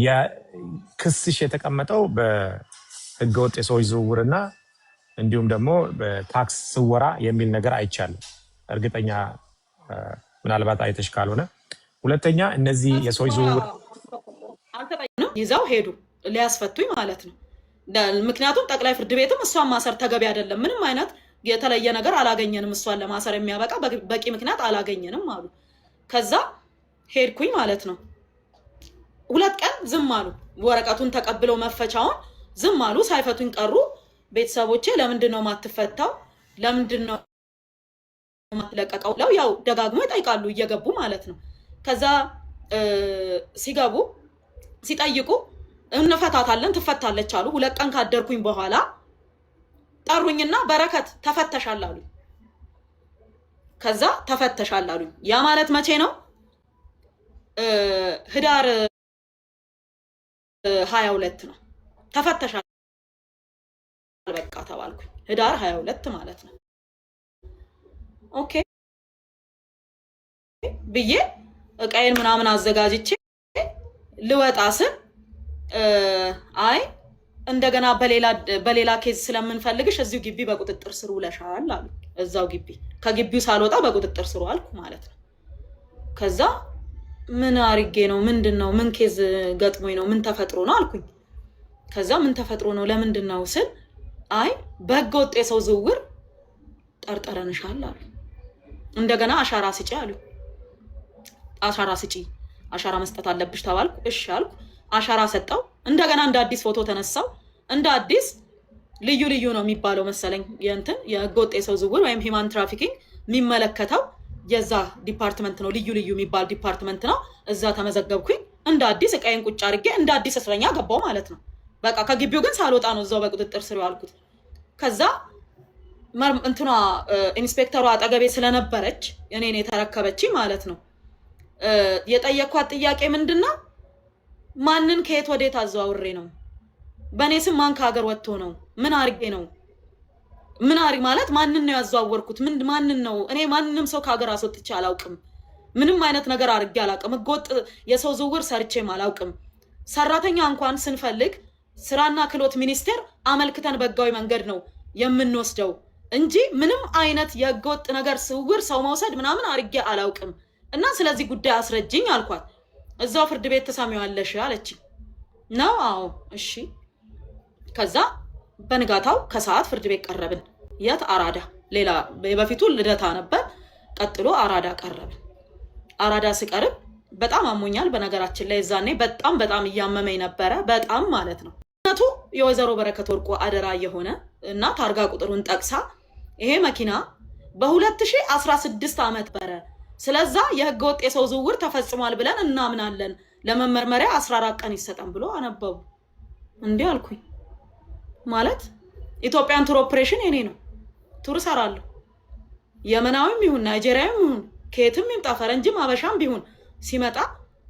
የክስሽ የተቀመጠው በህገወጥ የሰዎች ዝውውርና እንዲሁም ደግሞ በታክስ ስወራ የሚል ነገር አይቻልም። እርግጠኛ ምናልባት አይተሽ ካልሆነ ሁለተኛ እነዚህ የሰዎች ዝውውር አልተጠየቅንም ይዘው ሄዱ ሊያስፈቱኝ ማለት ነው። ምክንያቱም ጠቅላይ ፍርድ ቤትም እሷን ማሰር ተገቢ አይደለም፣ ምንም አይነት የተለየ ነገር አላገኘንም፣ እሷን ለማሰር የሚያበቃ በቂ ምክንያት አላገኘንም አሉ። ከዛ ሄድኩኝ ማለት ነው። 2 ቀን ዝም አሉ። ወረቀቱን ተቀብለው መፈቻውን ዝም አሉ፣ ሳይፈቱኝ ቀሩ። ቤተሰቦቼ ለምንድን ነው ማትፈታው? ለምንድን ነው ማትለቀቀው? ያው ደጋግሞ ይጠይቃሉ እየገቡ ማለት ነው። ከዛ ሲገቡ ሲጠይቁ እንፈታታለን ትፈታለች አሉ። 2 ቀን ካደርኩኝ በኋላ ጠሩኝና በረከት ተፈተሻል አሉ። ከዛ ተፈተሻል አሉ። ያ ማለት መቼ ነው? ህዳር 22 ነው። ተፈተሻል በቃ ተባልኩኝ። ህዳር 22 ማለት ነው። ኦኬ ብዬ እቃዬን ምናምን አዘጋጅቼ ልወጣ ስል አይ እንደገና በሌላ ኬዝ ስለምንፈልግሽ እዚሁ ግቢ በቁጥጥር ስር ውለሻል አሉ። እዛው ግቢ ከግቢው ሳልወጣ በቁጥጥር ስር አልኩ ማለት ነው። ከዛ ምን አርጌ ነው? ምንድነው? ምን ኬዝ ገጥሞኝ ነው? ምን ተፈጥሮ ነው አልኩኝ። ከዛ ምን ተፈጥሮ ነው ለምንድን ነው ስል አይ በህገወጥ የሰው ዝውውር ጠርጥረንሻል አሉ። እንደገና አሻራ ስጪ አሉ። አሻራ ስጪ፣ አሻራ መስጠት አለብሽ ተባልኩ። እሺ አልኩ። አሻራ ሰጠው። እንደገና እንደ አዲስ ፎቶ ተነሳው። እንደ አዲስ ልዩ ልዩ ነው የሚባለው መሰለኝ የእንትን የህገወጥ የሰው ዝውውር ወይም ሂማን ትራፊኪንግ የሚመለከተው የዛ ዲፓርትመንት ነው። ልዩ ልዩ የሚባል ዲፓርትመንት ነው። እዛ ተመዘገብኩኝ። እንደ አዲስ እቃዬን ቁጭ አድርጌ እንደ አዲስ እስረኛ ገባው ማለት ነው። በቃ ከግቢው ግን ሳልወጣ ነው እዛው በቁጥጥር ስር ያልኩት። ከዛ እንትኗ ኢንስፔክተሯ አጠገቤ ስለነበረች እኔን የተረከበች ማለት ነው። የጠየኳት ጥያቄ ምንድነው? ማንን ከየት ወዴት አዘዋውሬ ነው? በእኔ ስም ማን ከሀገር ወጥቶ ነው? ምን አርጌ ነው? ምን አሪ ማለት ማንን ነው ያዘዋወርኩት? ማንን ነው? እኔ ማንንም ሰው ከሀገር አስወጥቼ አላውቅም። ምንም አይነት ነገር አርጌ አላውቅም። ህገወጥ የሰው ዝውውር ሰርቼም አላውቅም። ሰራተኛ እንኳን ስንፈልግ ስራና ክህሎት ሚኒስቴር አመልክተን በህጋዊ መንገድ ነው የምንወስደው እንጂ ምንም አይነት የህገወጥ ነገር ዝውውር ሰው መውሰድ ምናምን አርጌ አላውቅም። እና ስለዚህ ጉዳይ አስረጅኝ አልኳት። እዛው ፍርድ ቤት ተሳሚዋለሽ አለችኝ። ነው አዎ እሺ። ከዛ በንጋታው ከሰዓት ፍርድ ቤት ቀረብን። የት? አራዳ። ሌላ በፊቱ ልደታ ነበር፣ ቀጥሎ አራዳ ቀረብን። አራዳ ስቀርብ በጣም አሞኛል። በነገራችን ላይ ዛኔ በጣም እያመመኝ ነበረ፣ በጣም ማለት ነው። ነቱ የወይዘሮ በረከት ወርቁ አደራ የሆነ እና ታርጋ ቁጥሩን ጠቅሳ ይሄ መኪና በ2016 ዓመት በረ ስለዛ የህገወጥ የሰው ዝውውር ተፈጽሟል ብለን እናምናለን፣ ለመመርመሪያ 14 ቀን ይሰጠን ብሎ አነበቡ። እንዴ አልኩኝ። ማለት ኢትዮጵያን ቱር ኦፕሬሽን የኔ ነው፣ ቱር ሰራለሁ። የመናዊም ይሁን ናይጄሪያም ይሁን ከየትም ይምጣ ፈረንጅም አበሻም ቢሆን ሲመጣ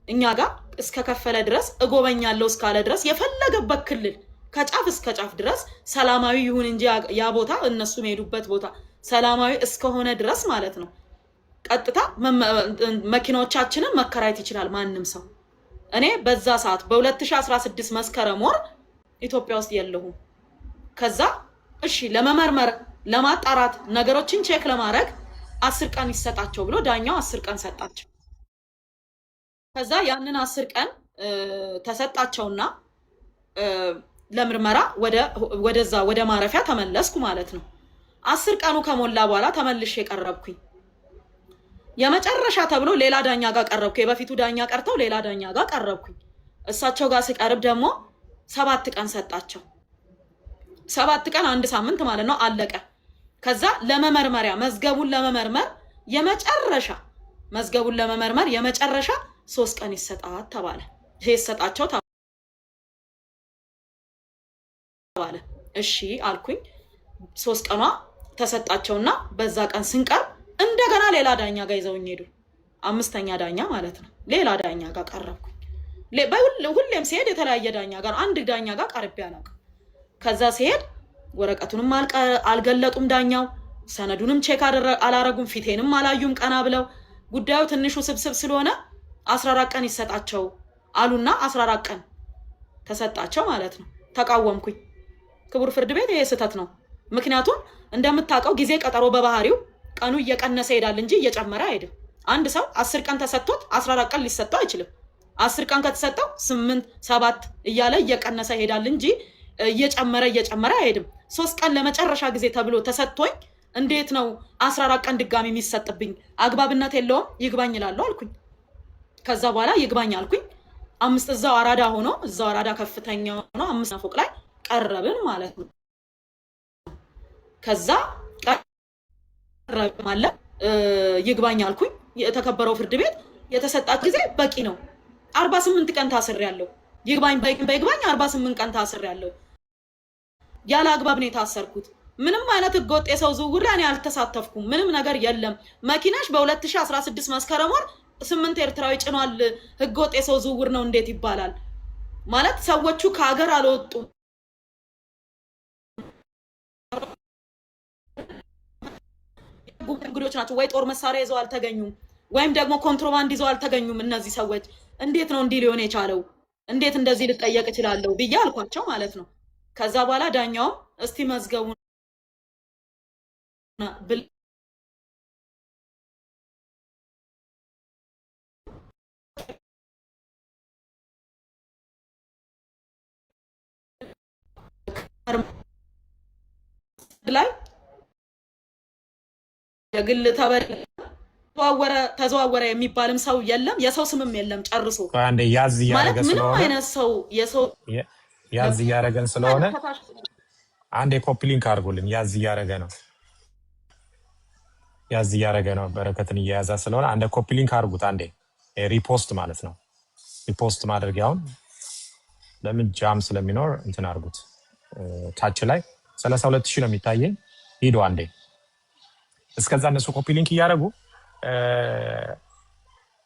እኛ ጋር እስከ ከፈለ ድረስ እጎበኛለሁ እስካለ ድረስ የፈለገበት ክልል ከጫፍ እስከ ጫፍ ድረስ ሰላማዊ ይሁን እንጂ ያ ቦታ እነሱ የሚሄዱበት ቦታ ሰላማዊ እስከሆነ ድረስ ማለት ነው። ቀጥታ መኪናዎቻችንን መከራየት ይችላል ማንም ሰው። እኔ በዛ ሰዓት በ2016 መስከረም ወር ኢትዮጵያ ውስጥ የለሁም። ከዛ እሺ ለመመርመር ለማጣራት ነገሮችን ቼክ ለማድረግ 10 ቀን ይሰጣቸው ብሎ ዳኛው 10 ቀን ሰጣቸው። ከዛ ያንን 10 ቀን ተሰጣቸውና ለምርመራ ወደዛ ወደ ማረፊያ ተመለስኩ ማለት ነው። 10 ቀኑ ከሞላ በኋላ ተመልሼ ቀረብኩኝ። የመጨረሻ ተብሎ ሌላ ዳኛ ጋር ቀረብኩ። የበፊቱ ዳኛ ቀርተው ሌላ ዳኛ ጋር ቀረብኩኝ። እሳቸው ጋር ሲቀርብ ደግሞ 7 ቀን ሰጣቸው። 7 ቀን 1 ሳምንት ማለት ነው አለቀ። ከዛ ለመመርመሪያ መዝገቡን ለመመርመር የመጨረሻ 3 ቀን ይሰጣት ተባለ። ይሰጣቸው ተባለ። እሺ አልኩኝ። 3 ቀኗ ተሰጣቸውና በዛ ቀን ስንቀርብ እንደገና ሌላ ዳኛ ጋር ይዘውኝ ሄዱ። 5ኛ ዳኛ ማለት ነው። ሌላ ዳኛ ጋር ቀረብኩኝ። ሁሌም ሲሄድ የተለያየ ዳኛ ጋር፣ አንድ ዳኛ ጋር ቀርቤ አላውቅም። ከዛ ሲሄድ ወረቀቱንም አልገለጡም ዳኛው፣ ሰነዱንም ቼክ አላረጉም፣ ፊቴንም አላዩም ቀና ብለው። ጉዳዩ ትንሹ ስብስብ ስለሆነ 14 ቀን ይሰጣቸው አሉና 14 ቀን ተሰጣቸው ማለት ነው። ተቃወምኩኝ። ክቡር ፍርድ ቤት ይሄ ስህተት ነው። ምክንያቱም እንደምታውቀው ጊዜ ቀጠሮ በባህሪው ቀኑ እየቀነሰ ይሄዳል እንጂ እየጨመረ አይሄድም። አንድ ሰው 10 ቀን ተሰጥቶት 14 ቀን ሊሰጠው አይችልም። 10 ቀን ከተሰጠው 8 7 እያለ እየቀነሰ ይሄዳል እንጂ እየጨመረ አይሄድም። 3 ቀን ለመጨረሻ ጊዜ ተብሎ ተሰጥቶኝ እንዴት ነው 14 ቀን ድጋሚ የሚሰጥብኝ? አግባብነት የለውም። ይግባኝ ይላሉ አልኩኝ። ከዛ በኋላ ይግባኝ አልኩኝ። 5 እዛው አራዳ ሆኖ እዛው አራዳ ከፍተኛ ሆኖ 5 ፎቅ ላይ ቀረብን ማለት ነው። ከዛ ቀረብን ማለት ይግባኝ አልኩኝ። የተከበረው ፍርድ ቤት የተሰጣት ጊዜ በቂ ነው። 48 ቀን ታስሬያለሁ። ይግባኝ በይግባኝ 48 ቀን ታስሬያለሁ። ያለ አግባብ ነው የታሰርኩት። ምንም አይነት ህገወጥ የሰው ዝውውር ላይ እኔ አልተሳተፍኩም። ምንም ነገር የለም። መኪናሽ በ2016 መስከረም ወር 8 ኤርትራዊ ጭኗል። ህገወጥ የሰው ዝውውር ነው እንዴት ይባላል? ማለት ሰዎቹ ከሀገር አልወጡም። ጉዳዮች ናቸው ወይ ጦር መሳሪያ ይዘው አልተገኙም፣ ወይም ደግሞ ኮንትሮባንድ ይዘው አልተገኙም። እነዚህ ሰዎች እንዴት ነው እንዲህ ሊሆን የቻለው? እንዴት እንደዚህ ልጠየቅ እችላለሁ ብዬ አልኳቸው ማለት ነው። ከዛ በኋላ ዳኛውም እስቲ መዝገቡን ላይ የግል ተዘዋወረ የሚባልም ሰው የለም። የሰው ስምም የለም ጨርሶ። አንዴ ያዝ ያረገ ስለሆነ ምንም አይነት ሰው የሰው ያዝ ያረገን ስለሆነ አንዴ ኮፒ ሊንክ አድርጉልን። ያዝ ያረገ ነው በረከትን እየያዛ ስለሆነ አንዴ ኮፒ ሊንክ አድርጉት። አንዴ ሪፖስት ማለት ነው። ሪፖስት ማድረጊያውን ለምን ጃም ስለሚኖር እንትን አድርጉት። ታች ላይ 32000 ነው የሚታየኝ። ሂዶ አንዴ እስከዛ እነሱ ኮፒ ሊንክ እያደረጉ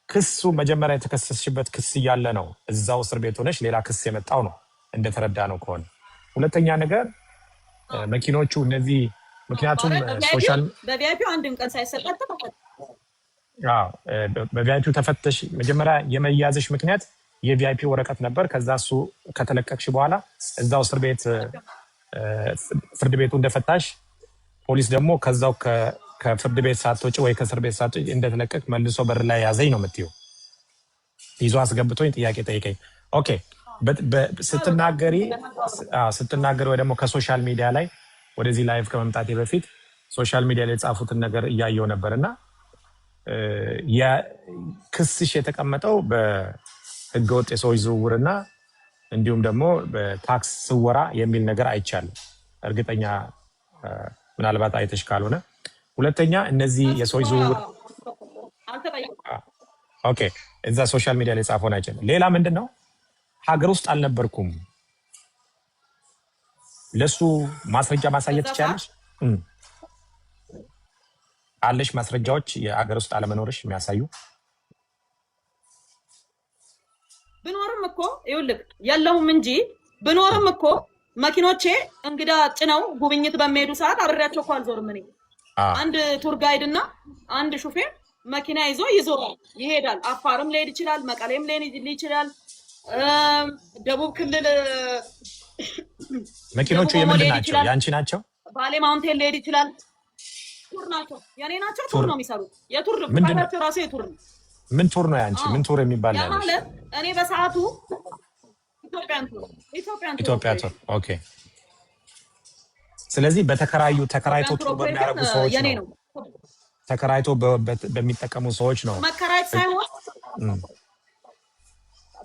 ክሱ መጀመሪያ የተከሰስሽበት ክስ እያለ ነው እዛው እስር ቤት ሆነሽ ሌላ ክስ የመጣው ነው እንደተረዳ ነው ከሆነ። ሁለተኛ ነገር መኪኖቹ እነዚህ ምክንያቱም ሶሻል በቪአይፒ አንድም ቀን ሳይሰጣጥ በቪአይፒ ተፈተሽ መጀመሪያ የመያዝሽ ምክንያት የቪአይፒ ወረቀት ነበር። ከዛ እሱ ከተለቀቅሽ በኋላ እዛው እስር ቤት ፍርድ ቤቱ እንደፈታሽ ፖሊስ ደግሞ ከዛው ከፍርድ ቤት ሳትወጪ ወይ ከእስር ቤት ሳትወጪ እንደተለቀቅ መልሶ በር ላይ ያዘኝ ነው የምትይው። ይዞ አስገብቶኝ ጥያቄ ጠይቀኝ። ኦኬ ስትናገሪ ወይ ደግሞ ከሶሻል ሚዲያ ላይ ወደዚህ ላይቭ ከመምጣቴ በፊት ሶሻል ሚዲያ ላይ የጻፉትን ነገር እያየው ነበርና የክስሽ የተቀመጠው በህገወጥ የሰዎች ዝውውርና እንዲሁም ደግሞ በታክስ ስወራ የሚል ነገር አይቻልም። እርግጠኛ ምናልባት አይተሽ ካልሆነ ሁለተኛ እነዚህ የሰዎች ዝውውር ኦኬ እዛ ሶሻል ሚዲያ ላይ ጻፈውን አይቻልም። ሌላ ምንድነው ሀገር ውስጥ አልነበርኩም ለሱ ማስረጃ ማሳየት ይቻላል አለሽ? ማስረጃዎች የሀገር ውስጥ አለመኖርሽ የሚያሳዩ? ብኖርም እኮ ይኸውልህ የለውም እንጂ ብኖርም እኮ መኪኖቼ እንግዳ ጭነው ጉብኝት በሚሄዱ ሰዓት አብሬያቸው እኮ አልዞርም። እኔ አንድ ቱር ጋይድ እና አንድ ሹፌር መኪና ይዞ ይዞራል ይሄዳል። አፋርም ሊሄድ ይችላል፣ መቀሌም ሊሄድ ይችላል፣ ደቡብ ክልል መኪኖቹ የምንድን ናቸው? ያንቺ ናቸው? ባሌ ማውንቴን ሊሄድ ይችላል። ቱር ናቸው፣ የኔ ናቸው። ቱር ነው የሚሰሩት። የቱር ፍቃዳቸው ራሱ የቱር ነው። ምን ቱር ነው ያንቺ? ምን ቱር የሚባል ነው? ማለት እኔ በሰዓቱ ኢትዮጵያ ቱር። ኦኬ። ስለዚህ ተከራይቶ ቱር በሚያደርጉ ሰዎች ነው፣ ተከራይቶ በሚጠቀሙ ሰዎች ነው። መከራየት ሳይሆን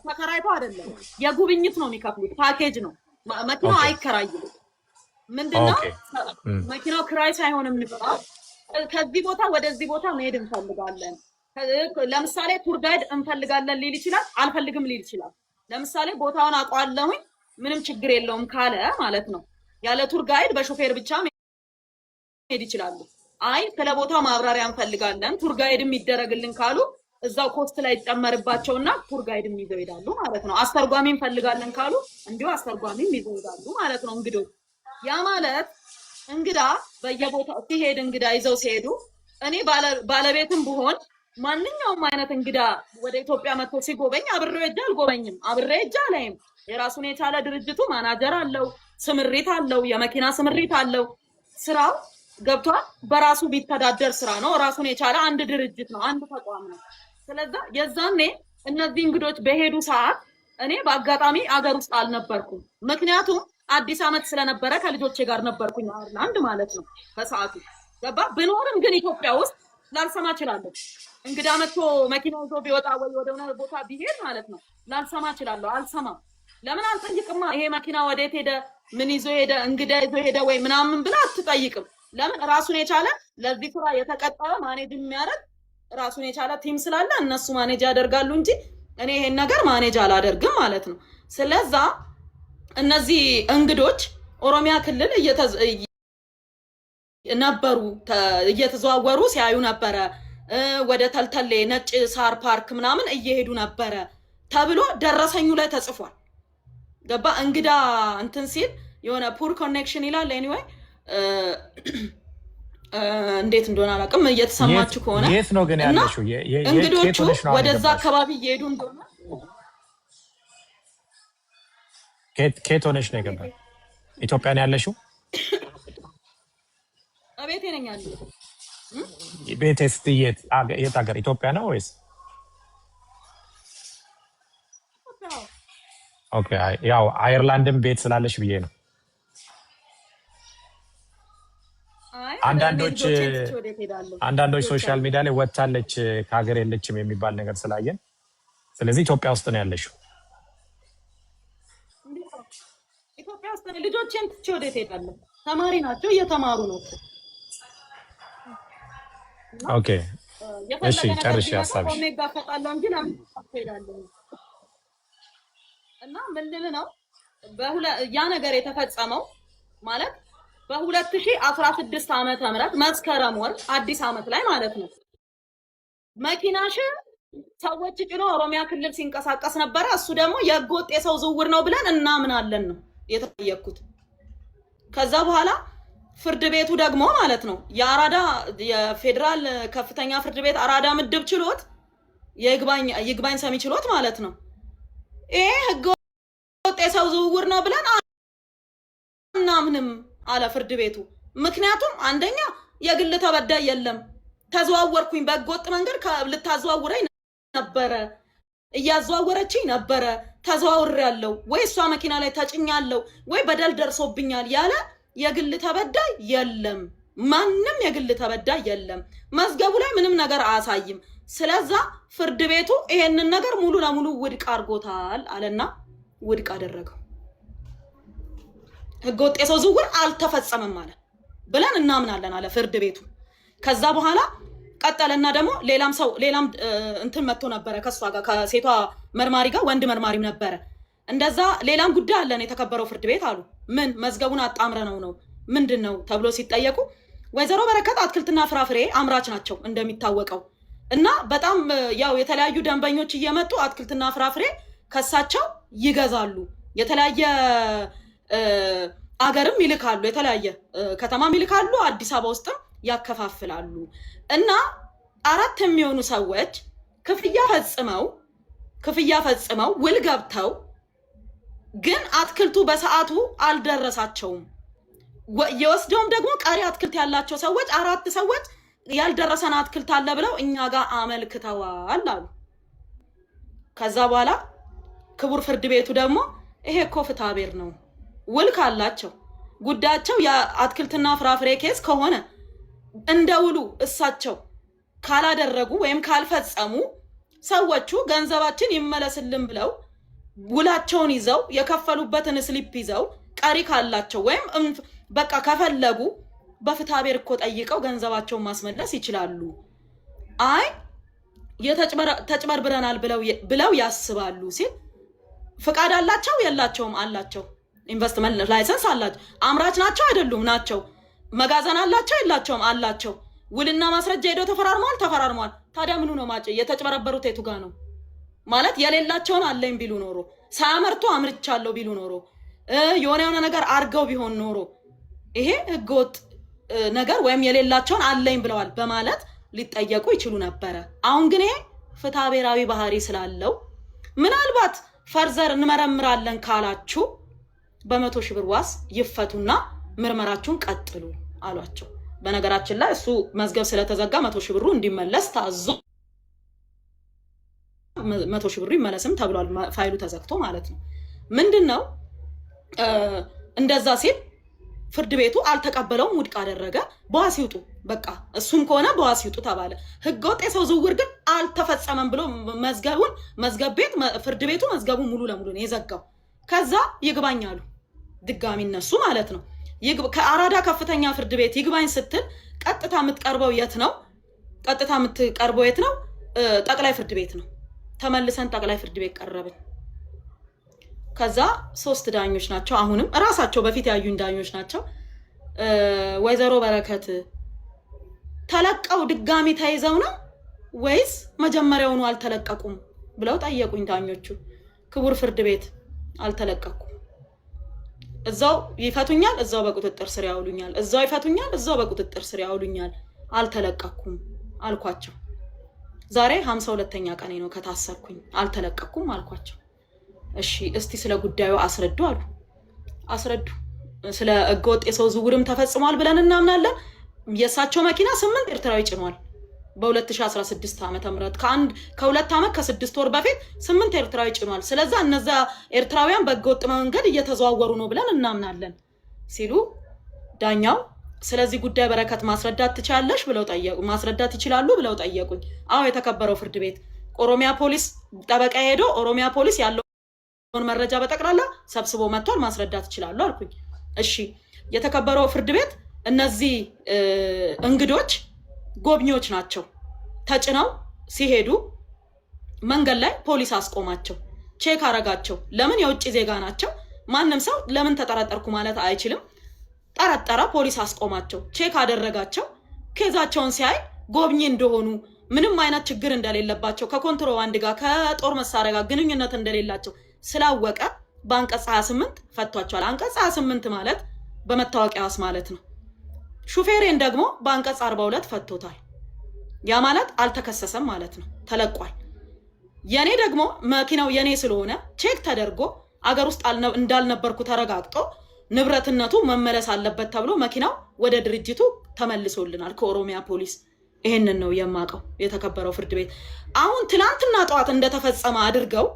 ተከራይቶ አይደለም፣ የጉብኝት ነው የሚከፍሉት። ፓኬጅ ነው። መኪናው አይከራይም። ምንድነው መኪናው ክራይ ሳይሆን የሚፈጣው ከዚህ ቦታ ወደዚህ ቦታ መሄድ እንፈልጋለን። ለምሳሌ ቱር ጋይድ እንፈልጋለን ሊል ይችላል፣ አልፈልግም ሊል ይችላል። ለምሳሌ ቦታውን አውቀዋለሁኝ ምንም ችግር የለውም ካለ ማለት ነው ያለ ቱር ጋይድ በሾፌር ብቻ መሄድ ይችላሉ። አይ ስለ ቦታው ማብራሪያ እንፈልጋለን ቱር ጋይድም ይደረግልን ካሉ እዛው ኮስት ላይ ይጨመርባቸውና ቱር ጋይድም ይዘው ይሄዳሉ ማለት ነው። አስተርጓሚ እንፈልጋለን ካሉ እንዲሁ አስተርጓሚም ይዘው ይሄዳሉ ማለት ነው። እንግዶች ያ ማለት እንግዳ በየቦታው ሲሄድ እንግዳ ይዘው ሲሄዱ እኔ ባለቤትም ብሆን ማንኛውም አይነት እንግዳ ወደ ኢትዮጵያ መጥቶ ሲጎበኝ አብሬው ሄጄ አልጎበኝም፣ አብሬ ሄጄ አላይም። የራሱን የቻለ ድርጅቱ ማናጀር አለው፣ ስምሪት አለው፣ የመኪና ስምሪት አለው። ስራው ገብቷል። በራሱ ቢተዳደር ስራ ነው። ራሱን የቻለ አንድ ድርጅት ነው፣ አንድ ተቋም ነው። ስለዚህ የዛኔ እነዚህ እንግዶች በሄዱ ሰዓት እኔ በአጋጣሚ አገር ውስጥ አልነበርኩም። ምክንያቱም አዲስ ዓመት ስለነበረ ከልጆቼ ጋር ነበርኩኝ አይርላንድ ማለት ነው በሰዓቱ ገባ። ብኖርም ግን ኢትዮጵያ ውስጥ ላልሰማ እችላለሁ። እንግዳ መጥቶ መኪና ይዞ ቢወጣ ወይ ወደ ሆነ ቦታ ቢሄድ ማለት ነው ላልሰማ እችላለሁ። አልሰማም። ለምን አልጠይቅማ? ይሄ መኪና ወዴት ሄደ፣ ምን ይዞ ሄደ፣ እንግዳ ይዞ ሄደ ወይ ምናምን ብላ አትጠይቅም። ለምን? ራሱን የቻለ ለዚህ ስራ የተቀጠረ ማኔጅ የሚያደርግ ራሱን የቻለ ቲም ስላለ እነሱ ማኔጅ ያደርጋሉ እንጂ እኔ ይሄን ነገር ማኔጅ አላደርግም ማለት ነው። ስለዛ እነዚህ እንግዶች ኦሮሚያ ክልል ነበሩ፣ እየተዘዋወሩ ሲያዩ ነበረ። ወደ ተልተሌ ነጭ ሳር ፓርክ ምናምን እየሄዱ ነበረ ተብሎ ደረሰኙ ላይ ተጽፏል። ገባ። እንግዳ እንትን ሲል የሆነ ፑር ኮኔክሽን ይላል። ኤኒዌይ እንዴት እንደሆነ አላውቅም። እየተሰማችሁ ከሆነ የት ነው ግን ያለሽው? እንግዶቹ ወደዛ አካባቢ እየሄዱ እንደሆነ ከየት ሆነሽ ነው የገባሽ? ኢትዮጵያ ነው ያለሽው? ቤቴ ነኝ ያለው። ቤቴስ የት ሀገር? ኢትዮጵያ ነው ወይስ? ኦኬ፣ ያው አየርላንድም ቤት ስላለሽ ብዬ ነው። አንዳንዶች ሶሻል ሚዲያ ላይ ወጥታለች ከሀገር የለችም የሚባል ነገር ስላየን፣ ስለዚህ ኢትዮጵያ ውስጥ ነው ያለሽው። ኢትዮጵያ ውስጥ ነው። ልጆቼን ትቼ ወዴት እሄዳለሁ? ተማሪ ናቸው፣ እየተማሩ ነው። ኦኬ፣ እሺ፣ ጨርሼ ሀሳብሽ እና ምን ልል ነው ያ ነገር የተፈጸመው ማለት በ2016 ዓመተ ምህረት መስከረም ወር አዲስ ዓመት ላይ ማለት ነው። መኪናሽ ሰዎች ጭኖ ኦሮሚያ ክልል ሲንቀሳቀስ ነበረ። እሱ ደግሞ የህገወጥ የሰው ዝውውር ነው ብለን እናምናለን ነው የተጠየቅኩት። ከዛ በኋላ ፍርድ ቤቱ ደግሞ ማለት ነው የፌዴራል ከፍተኛ ፍርድ ቤት አራዳ ምድብ ችሎት ይግባኝ ሰሚ ችሎት ማለት ነው ይሄ ህገወጥ የሰው ዝውውር ነው ብለን እናምንም አለ ፍርድ ቤቱ። ምክንያቱም አንደኛ የግል ተበዳይ የለም፣ ተዘዋወርኩኝ በህገወጥ መንገድ ልታዘዋውረኝ ነበረ፣ እያዘዋወረችኝ ነበረ፣ ተዘዋውሬያለሁ ወይ እሷ መኪና ላይ ተጭኛለሁ ወይ በደል ደርሶብኛል ያለ የግል ተበዳይ የለም። ማንም የግል ተበዳይ የለም። መዝገቡ ላይ ምንም ነገር አያሳይም። ስለዛ ፍርድ ቤቱ ይሄንን ነገር ሙሉ ለሙሉ ውድቅ አድርጎታል አለና ውድቅ አደረገው። ህገወጥ የሰው ዝውውር አልተፈጸመም ማለት ብለን እናምናለን አለ ፍርድ ቤቱ። ከዛ በኋላ ቀጠለና ደግሞ ሌላም እንትን መጥቶ ነበረ ከሷ ጋር ከሴቷ መርማሪ ጋር ወንድ መርማሪም ነበረ። እንደዛ ሌላም ጉዳይ አለን የተከበረው ፍርድ ቤት አሉ። ምን መዝገቡን አጣምረነው ነው ምንድን ነው ተብሎ ሲጠየቁ ወይዘሮ በረከት አትክልትና ፍራፍሬ አምራች ናቸው እንደሚታወቀው እና በጣም ያው የተለያዩ ደንበኞች እየመጡ አትክልትና ፍራፍሬ ከሳቸው ይገዛሉ። የተለያየ አገርም ይልካሉ፣ የተለያየ ከተማም ይልካሉ፣ አዲስ አበባ ውስጥም ያከፋፍላሉ። እና 4 የሚሆኑ ሰዎች ክፍያ ፈጽመው ውል ገብተው ግን አትክልቱ በሰዓቱ አልደረሳቸውም። የወስደውም ደግሞ ቀሪ አትክልት ያላቸው ሰዎች 4 ሰዎች ያልደረሰን አትክልት አለ ብለው እኛ ጋር አመልክተዋል አሉ። ከዛ በኋላ ክቡር ፍርድ ቤቱ ደግሞ ይሄ እኮ ፍትሐብሔር ነው፣ ውል ካላቸው ጉዳያቸው የአትክልትና ፍራፍሬ ኬዝ ከሆነ እንደ ውሉ እሳቸው ካላደረጉ ወይም ካልፈጸሙ ሰዎቹ ገንዘባችን ይመለስልን ብለው ውላቸውን ይዘው የከፈሉበትን ስሊፕ ይዘው ቀሪ ካላቸው ወይም በቃ ከፈለጉ በፍትሐብሔር እኮ ጠይቀው ገንዘባቸውን ማስመለስ ይችላሉ። አይ ተጭበርብረናል ብለው ያስባሉ ሲል ፍቃድ አላቸው የላቸውም? አላቸው። ኢንቨስትመንት ላይሰንስ አላቸው። አምራች ናቸው አይደሉም? ናቸው። መጋዘን አላቸው የላቸውም? አላቸው። ውልና ማስረጃ ሄደው ተፈራርመዋል። ታዲያ ምኑ ነው ማጭ? የተጭበረበሩት የቱ ጋር ነው? ማለት የሌላቸውን አለኝ ቢሉ ኖሮ ሳያመርቱ አምርቻለሁ ቢሉ ኖሮ የሆነ ነገር አርገው ቢሆን ኖሮ ይሄ ህገወጥ ነገር ወይም የሌላቸውን አለኝ ብለዋል በማለት ሊጠየቁ ይችሉ ነበረ። አሁን ግን ይሄ ፍትሐ ብሔራዊ ባህሪ ስላለው ምናልባት ፈርዘር እንመረምራለን ካላችሁ በ100 ሺህ ብር ዋስ ይፈቱና ምርመራችሁን ቀጥሉ አሏቸው። በነገራችን ላይ እሱ መዝገብ ስለተዘጋ 100 ሺህ ብሩ እንዲመለስ ታዞ 100 ሺህ ብሩ ይመለስም ተብሏል። ፋይሉ ተዘግቶ ማለት ነው። ምንድነው እንደዛ ሲል ፍርድ ቤቱ አልተቀበለውም፣ ውድቅ አደረገ። በዋስ ይውጡ በቃ እሱም ከሆነ በዋስ ይውጡ ተባለ። ህገወጥ የሰው ዝውውር ግን አልተፈጸመም ብሎ መዝገብ ቤት ፍርድ ቤቱ መዝገቡን ሙሉ ለሙሉ ነው የዘጋው። ከዛ ይግባኝ አሉ ድጋሚ እነሱ ማለት ነው። ከአራዳ ከፍተኛ ፍርድ ቤት ይግባኝ ስትል ቀጥታ የምትቀርበው የት ነው? ቀጥታ የምትቀርበው የት ነው? ጠቅላይ ፍርድ ቤት ነው። ተመልሰን ጠቅላይ ፍርድ ቤት ቀረብን። ከዛ 3 ዳኞች ናቸው። አሁንም እራሳቸው በፊት ያዩን ዳኞች ናቸው። ወይዘሮ በረከት ተለቀው ድጋሚ ተይዘው ነው ወይስ መጀመሪያውኑ አልተለቀቁም ብለው ጠየቁኝ ዳኞቹ። ክቡር ፍርድ ቤት አልተለቀቁም፣ እዛው ይፈቱኛል፣ እዛው በቁጥጥር ስር ያውሉኛል፣ እዛው ይፈቱኛል፣ እዛው በቁጥጥር ስር ያውሉኛል፣ አልተለቀቁም አልኳቸው። ዛሬ 52ኛ ቀኔ ነው ከታሰርኩኝ፣ አልተለቀቁም አልኳቸው። እሺ እስቲ ስለ ጉዳዩ አስረዱ አሉ። አስረዱ። ስለ ህገወጥ የሰው ዝውውርም ተፈጽሟል ብለን እናምናለን። የሳቸው መኪና 8 ኤርትራዊ ጭኗል። በ2016 ዓመተ ምህረት ከ2 ዓመት ከ6 ወር በፊት 8 ኤርትራዊ ጭኗል። ስለዚህ እነዛ ኤርትራውያን በህገወጥ መንገድ እየተዘዋወሩ ነው ብለን እናምናለን ሲሉ ዳኛው ስለዚህ ጉዳይ በረከት ማስረዳት ትችላለሽ ብለው ጠየቁ። ማስረዳት ይችላሉ ብለው ጠየቁኝ። አዎ የተከበረው ፍርድ ቤት ኦሮሚያ ፖሊስ ጠበቃ ሄዶ ኦሮሚያ ፖሊስ ያለውን መረጃ በጠቅላላ ሰብስቦ መጥቷል፣ ማስረዳት ይችላሉ አልኩኝ። እሺ የተከበረው ፍርድ ቤት እነዚህ እንግዶች ጎብኚዎች ናቸው። ተጭነው ሲሄዱ መንገድ ላይ ፖሊስ አስቆማቸው፣ ቼክ አረጋቸው። ለምን የውጭ ዜጋ ናቸው። ማንም ሰው ለምን ተጠረጠርኩ ማለት አይችልም። ጠረጠረ፣ ፖሊስ አስቆማቸው፣ ቼክ አደረጋቸው። ኬዛቸውን ሲያይ ጎብኚ እንደሆኑ ምንም አይነት ችግር እንደሌለባቸው ከኮንትሮባንድ ጋር ከጦር መሳሪያ ጋር ግንኙነት እንደሌላቸው ስላወቀ በአንቀጽ 28 ፈቷቸዋል። አንቀጽ 28 ማለት በመታወቂያ ዋስ ማለት ነው። ሹፌሬን ደግሞ በአንቀጽ 42 ፈቶታል። ያ ማለት አልተከሰሰም ማለት ነው፣ ተለቋል። የኔ ደግሞ መኪናው የኔ ስለሆነ ቼክ ተደርጎ አገር ውስጥ እንዳልነበርኩ ተረጋግጦ ንብረትነቱ መመለስ አለበት ተብሎ መኪናው ወደ ድርጅቱ ተመልሶልናል ከኦሮሚያ ፖሊስ። ይሄንን ነው የማቀው የተከበረው ፍርድ ቤት። አሁን ትላንትና ጠዋት እንደተፈጸመ አድርገው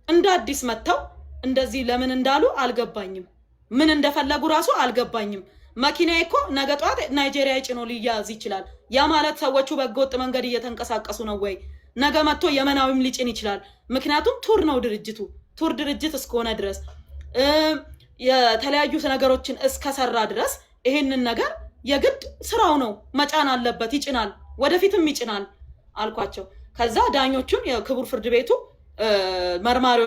እንደ አዲስ መተው እንደዚህ ለምን እንዳሉ አልገባኝም። ምን እንደፈለጉ ራሱ አልገባኝም። መኪናዬ እኮ ነገ ጠዋት ናይጄሪያ ጭኖ ሊያዝ ይችላል። ያ ማለት ሰዎቹ በህገወጥ መንገድ እየተንቀሳቀሱ ነው ወይ? ነገ መጥቶ የመናዊም ሊጭን ይችላል። ምክንያቱም ቱር ነው ድርጅቱ። ቱር ድርጅት እስከሆነ ድረስ የተለያዩ ነገሮችን እስከሰራ ድረስ ይሄንን ነገር የግድ ስራው ነው፣ መጫን አለበት። ይጭናል፣ ወደፊትም ይጭናል አልኳቸው። ከዛ ዳኞቹን የክቡር ፍርድ ቤቱ መርማሪ